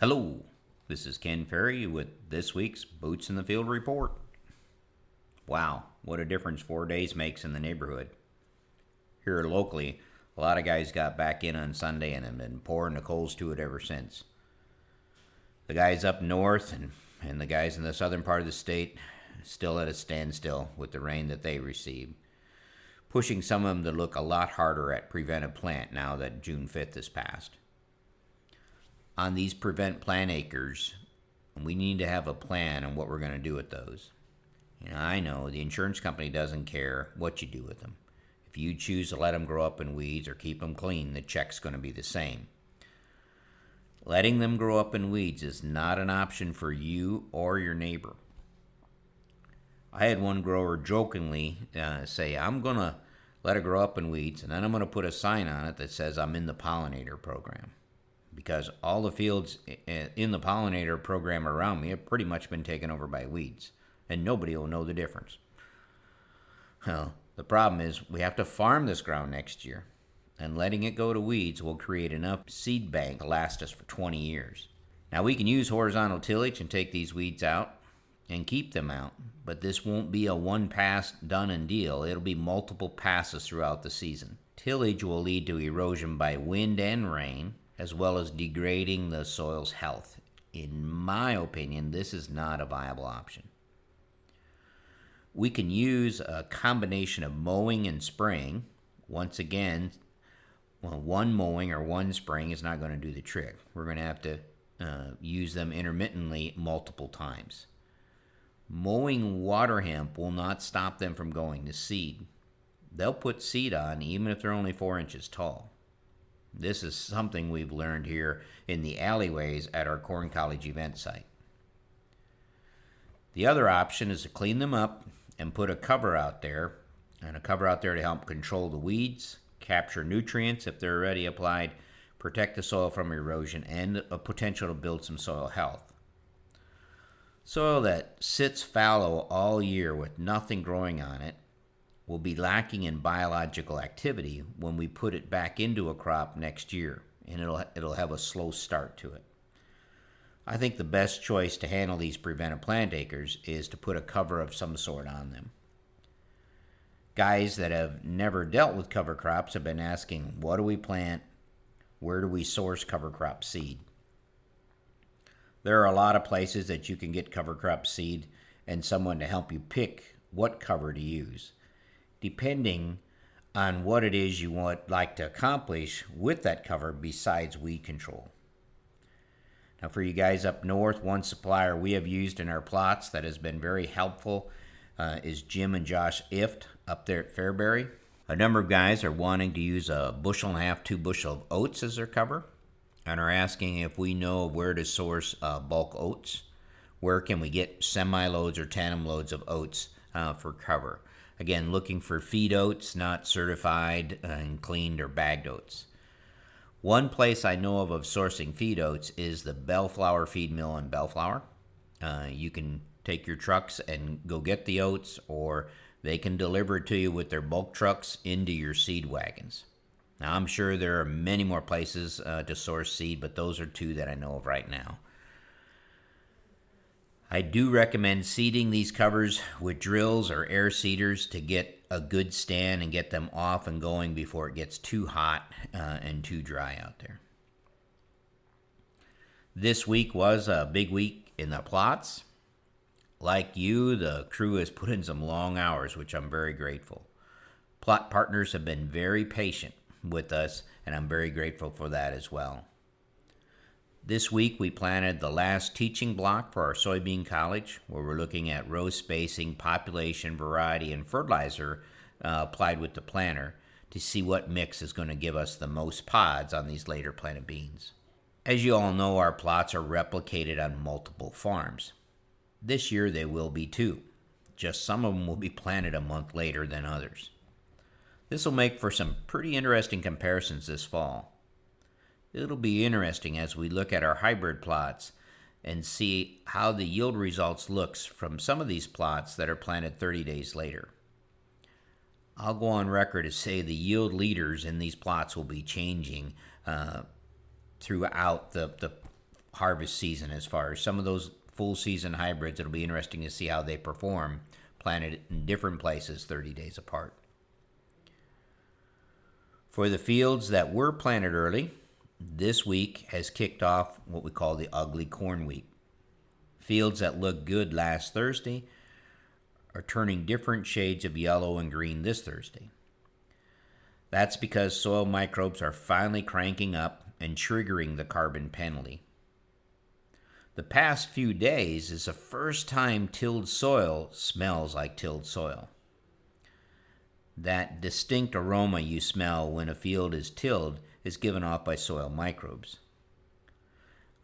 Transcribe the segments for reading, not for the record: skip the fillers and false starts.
Hello, this is Ken Ferry with this week's Boots in the Field report. Wow, what a difference 4 days makes in the neighborhood. Here locally, a lot of guys got back in on Sunday and have been pouring the coals to it ever since. The guys up north and the guys in the southern part of the state still at a standstill with the rain that they received, pushing some of them to look a lot harder at preventive plant now that June 5th has passed. On these prevent plant acres, we need to have a plan on what we're going to do with those. I know the insurance company doesn't care what you do with them. If you choose to let them grow up in weeds or keep them clean, the check's going to be the same. Letting them grow up in weeds is not an option for you or your neighbor. I had one grower jokingly say, I'm going to let it grow up in weeds, and then I'm going to put a sign on it that says I'm in the pollinator program. Because all the fields in the pollinator program around me have pretty much been taken over by weeds, and nobody will know the difference. Well, the problem is we have to farm this ground next year, and letting it go to weeds will create enough seed bank to last us for 20 years. Now, we can use horizontal tillage and take these weeds out and keep them out, but this won't be a one pass done and deal. It'll be multiple passes throughout the season. Tillage will lead to erosion by wind and rain, as well as degrading the soil's health. In my opinion, this is not a viable option. We can use a combination of mowing and spraying. Once again, one mowing or one spraying is not going to do the trick. We're going to have to use them intermittently multiple times. Mowing water hemp will not stop them from going to seed. They'll put seed on even if they're only 4 inches tall. This is something we've learned here in the alleyways at our Corn College event site. The other option is to clean them up and put a cover out there, to help control the weeds, capture nutrients if they're already applied, protect the soil from erosion, and a potential to build some soil health. Soil that sits fallow all year with nothing growing on it will be lacking in biological activity when we put it back into a crop next year, and it'll have a slow start to it. I think the best choice to handle these preventive plant acres is to put a cover of some sort on them. Guys that have never dealt with cover crops have been asking, what do we plant? Where do we source cover crop seed? There are a lot of places that you can get cover crop seed and someone to help you pick what cover to use, depending on what it is you would like to accomplish with that cover besides weed control. Now, for you guys up north, one supplier we have used in our plots that has been very helpful is Jim and Josh Ift up there at Fairbury. A number of guys are wanting to use 1.5 bushel, 2 bushel of oats as their cover and are asking if we know where to source bulk oats. Where can we get semi-loads or tandem loads of oats for cover? Again, looking for feed oats, not certified and cleaned or bagged oats. One place I know of sourcing feed oats is the Bellflower Feed Mill in Bellflower. You can take your trucks and go get the oats, or they can deliver it to you with their bulk trucks into your seed wagons. Now, I'm sure there are many more places to source seed, but those are two that I know of right now. I do recommend seeding these covers with drills or air seeders to get a good stand and get them off and going before it gets too hot and too dry out there. This week was a big week in the plots. Like you, the crew has put in some long hours, which I'm very grateful. Plot partners have been very patient with us, and I'm very grateful for that as well. This week we planted the last teaching block for our soybean college, where we're looking at row spacing, population, variety, and fertilizer applied with the planter to see what mix is going to give us the most pods on these later planted beans. As you all know, our plots are replicated on multiple farms. This year they will be too. Just some of them will be planted a month later than others. This will make for some pretty interesting comparisons this fall. It'll be interesting as we look at our hybrid plots and see how the yield results looks from some of these plots that are planted 30 days later. I'll go on record to say the yield leaders in these plots will be changing throughout the harvest season as far as some of those full season hybrids. It'll be interesting to see how they perform planted in different places 30 days apart. For the fields that were planted early, this week has kicked off what we call the ugly corn week. Fields that looked good last Thursday are turning different shades of yellow and green this Thursday. That's because soil microbes are finally cranking up and triggering the carbon penalty. The past few days is the first time tilled soil smells like tilled soil. That distinct aroma you smell when a field is tilled is given off by soil microbes.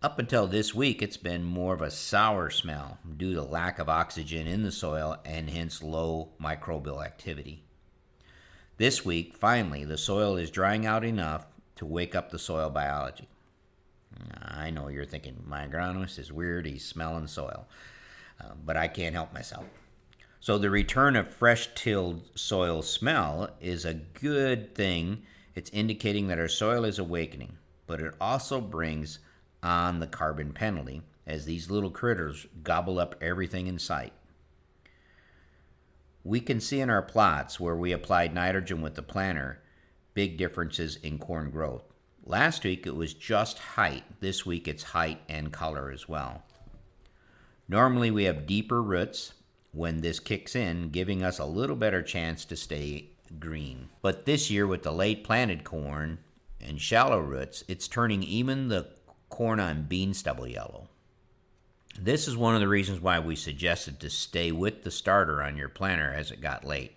Up until this week, it's been more of a sour smell due to lack of oxygen in the soil and hence low microbial activity. This week, finally, the soil is drying out enough to wake up the soil biology. I know you're thinking, my agronomist is weird, he's smelling soil. But I can't help myself. So the return of fresh tilled soil smell is a good thing. It's indicating that our soil is awakening, but it also brings on the carbon penalty as these little critters gobble up everything in sight. We can see in our plots where we applied nitrogen with the planter big differences in corn growth. Last week it was just height. This week it's height and color as well. Normally we have deeper roots when this kicks in, giving us a little better chance to stay green. But this year with the late planted corn and shallow roots, it's turning even the corn on bean stubble yellow. This is one of the reasons why we suggested to stay with the starter on your planter as it got late.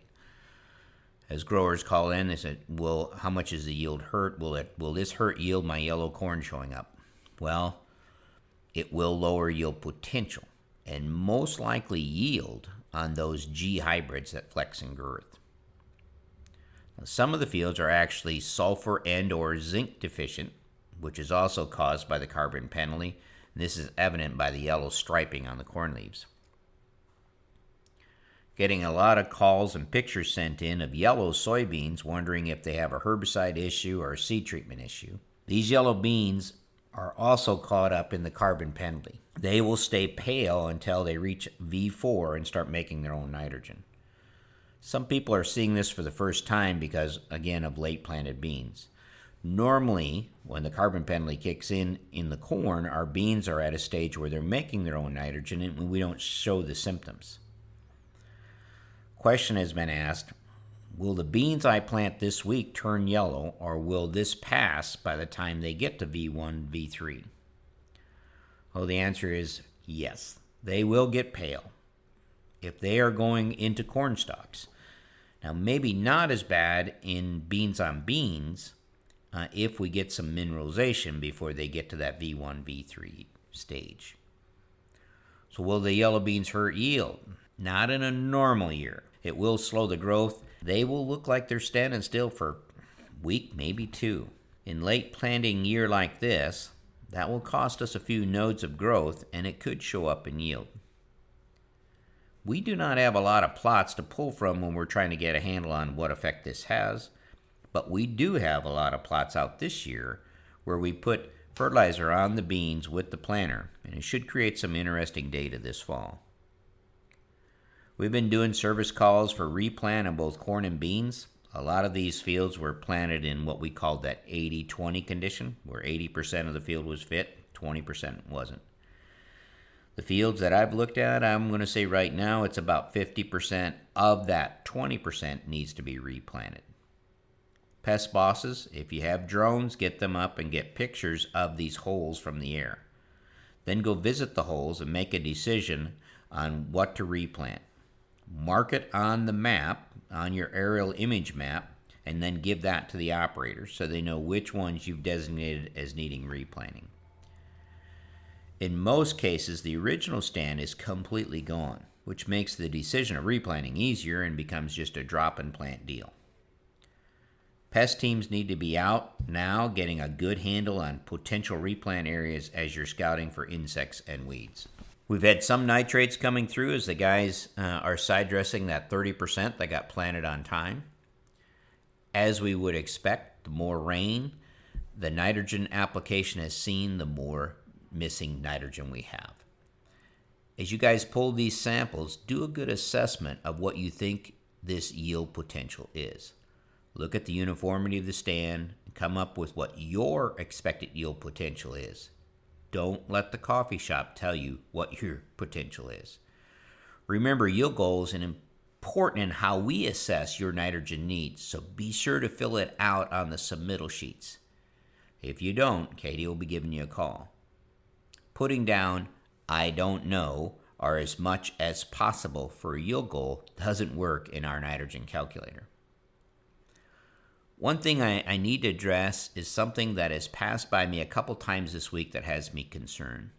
As growers call in, they said, well, how much is the yield hurt? Will this hurt yield my yellow corn showing up? Well, it will lower yield potential and most likely yield on those G hybrids that flex in girth. Now, some of the fields are actually sulfur and or zinc deficient, which is also caused by the carbon penalty. This is evident by the yellow striping on the corn leaves. Getting a lot of calls and pictures sent in of yellow soybeans wondering if they have a herbicide issue or a seed treatment issue. These yellow beans are also caught up in the carbon penalty. They will stay pale until they reach V4 and start making their own nitrogen. Some people are seeing this for the first time because, again, of late planted beans. Normally, when the carbon penalty kicks in the corn, our beans are at a stage where they're making their own nitrogen and we don't show the symptoms. Question has been asked, will the beans I plant this week turn yellow or will this pass by the time they get to V1, V3? Well, the answer is yes, they will get pale if they are going into corn stalks. Now, maybe not as bad in beans on beans, if we get some mineralization before they get to that V1, V3 stage. So will the yellow beans hurt yield? Not in a normal year. It will slow the growth. They will look like they're standing still for a week, maybe two. In late planting year like this, that will cost us a few nodes of growth and it could show up in yield. We do not have a lot of plots to pull from when we're trying to get a handle on what effect this has. But we do have a lot of plots out this year where we put fertilizer on the beans with the planter, and it should create some interesting data this fall. We've been doing service calls for replant on both corn and beans. A lot of these fields were planted in what we called that 80-20 condition, where 80% of the field was fit, 20% wasn't. The fields that I've looked at, I'm going to say right now it's about 50% of that 20% needs to be replanted. Pest bosses, if you have drones, get them up and get pictures of these holes from the air. Then go visit the holes and make a decision on what to replant. Mark it on the map, on your aerial image map, and then give that to the operators so they know which ones you've designated as needing replanting. In most cases, the original stand is completely gone, which makes the decision of replanting easier and becomes just a drop and plant deal. Pest teams need to be out now getting a good handle on potential replant areas as you're scouting for insects and weeds. We've had some nitrates coming through as the guys are side dressing that 30% that got planted on time. As we would expect, the more rain the nitrogen application has seen, the more missing nitrogen we have. As you guys pull these samples, do a good assessment of what you think this yield potential is. Look at the uniformity of the stand and come up with what your expected yield potential is. Don't let the coffee shop tell you what your potential is. Remember, yield goal is important in how we assess your nitrogen needs, so be sure to fill it out on the submittal sheets. If you don't, Katie will be giving you a call. Putting down, I don't know, or as much as possible for a yield goal doesn't work in our nitrogen calculator. One thing I need to address is something that has passed by me a couple times this week that has me concerned.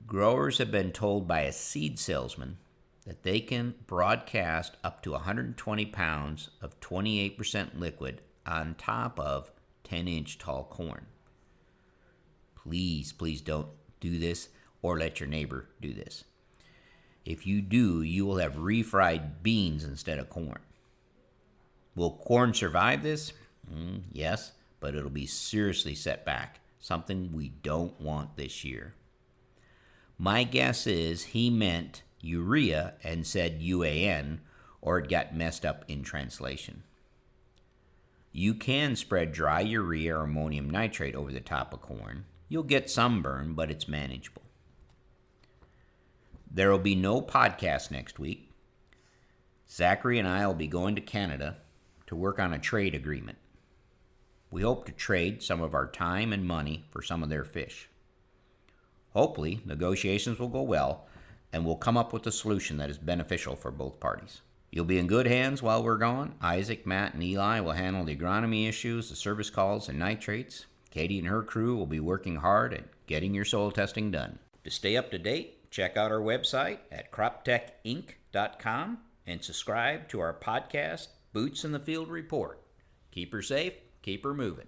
Growers have been told by a seed salesman that they can broadcast up to 120 pounds of 28% liquid on top of 10-inch tall corn. Please don't do this or let your neighbor do this. If you do, you will have refried beans instead of corn. Will corn survive this? Yes, but it'll be seriously set back, something we don't want this year. My guess is he meant urea and said UAN, or it got messed up in translation. You can spread dry urea or ammonium nitrate over the top of corn. You'll get some burn, but it's manageable. There will be no podcast next week. Zachary and I will be going to Canada to work on a trade agreement. We hope to trade some of our time and money for some of their fish. Hopefully, negotiations will go well, and we'll come up with a solution that is beneficial for both parties. You'll be in good hands while we're gone. Isaac, Matt, and Eli will handle the agronomy issues, the service calls, and nitrates. Katie and her crew will be working hard at getting your soil testing done. To stay up to date, check out our website at croptechinc.com and subscribe to our podcast, Boots in the Field Report. Keep her safe, keep her moving.